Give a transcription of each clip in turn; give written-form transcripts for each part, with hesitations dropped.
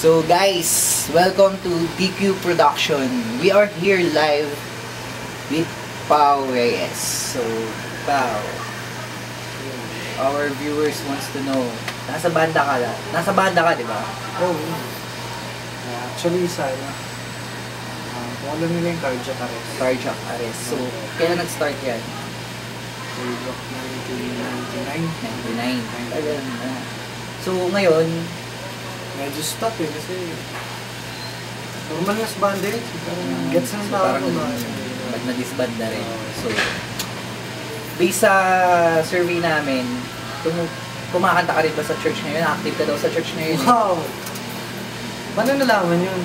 So guys, welcome to DQ Production. We are here live with Pao Reyes. So, Pao, our viewers wants to know, nasa banda ka, di ba? Oo. Actually, kung alam nila yung cardiac arrest. Cardiac arrest. So, kailan nag-start yan? Way back 1999. 99. Tagal na. So, ngayon, Medyo stop kasi normal na sa banda yun. Gets ng so, tao parang ko ba? nag-disband na rin. So, based sa survey namin, kumakanta ka rin ba sa church ngayon? Active ka daw sa church ngayon? Wow! Paano nalaman yun?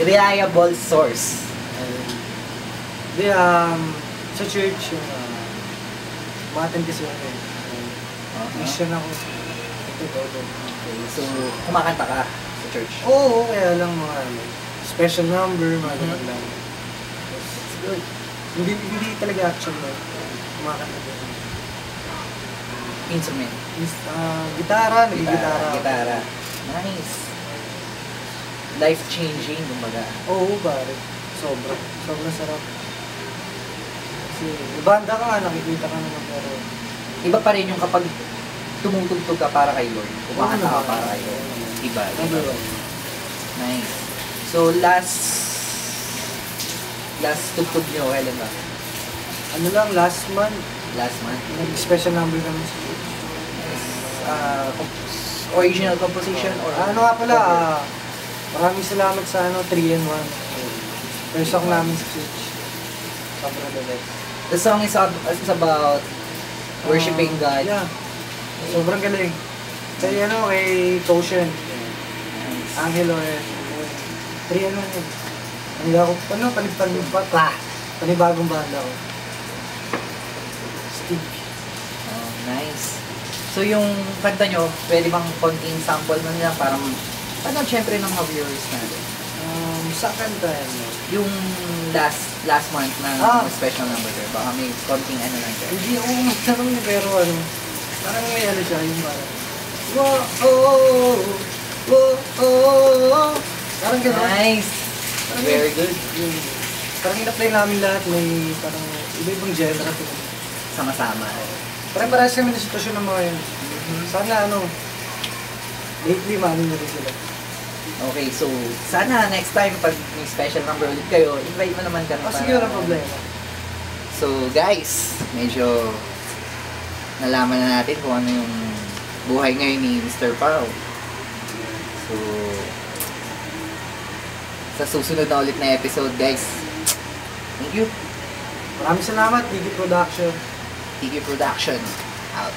Reliable source. Hindi, sa church, umaten kasi ako eh. Christian ako. Okay, so kumakanta ka sa church? Oo, kaya lang mga special number, mga ganun lang. Good. Hindi talaga action mo. Kumakanta din. Instrument? Gitara, nagigitara. Gitara. Nice. Life-changing, kumbaga. Oo, pare. Sobrang sarap. Kasi, banda ka nga, nakikita ka naman pero... Iba pa rin yung kapag tumutugtog ka para kay Lord. Kumakanta ka para kay Lord. Iba. Nice. So, last tugtog nyo, kailan ba? Ano lang, last month. Last month? Nag-special number naman sa church. Original composition or... Ano nga pala, maraming salamat sa 3-in-1. First song namin sa church. Sobrang the best. The song is about worshiping God. Yeah. Sobrang galing. Kay kay Toshen. Angelo eh. 3-in-1 eh. Panibagong banda ko. Stick. Oh, nice. So yung kanta nyo, pwede bang konting sample man lang para syempre ng mga viewers natin? Sa kanta yung last month na special number there, baka may konting ano lang siya. Hindi ako magtanong niya pero parang may siya yung parang whoa. Parang gano'n. Nice. Parang very good. Parang in-apply namin lahat, may parang iba-ibang genre. Sama-sama. Parang-parehas kami na sitwasyon ng mga yun. Sana lately manin na rin sila. Okay, so sana next time pag may special number ulit kayo, invite mo naman kami. Sige, walang problema. So guys, medyo nalaman na natin kung ano yung buhay ngayon ni Mr. Pao. So sa susunod na ulit na episode guys, thank you. Maraming salamat, DQ Production. DQ Production out.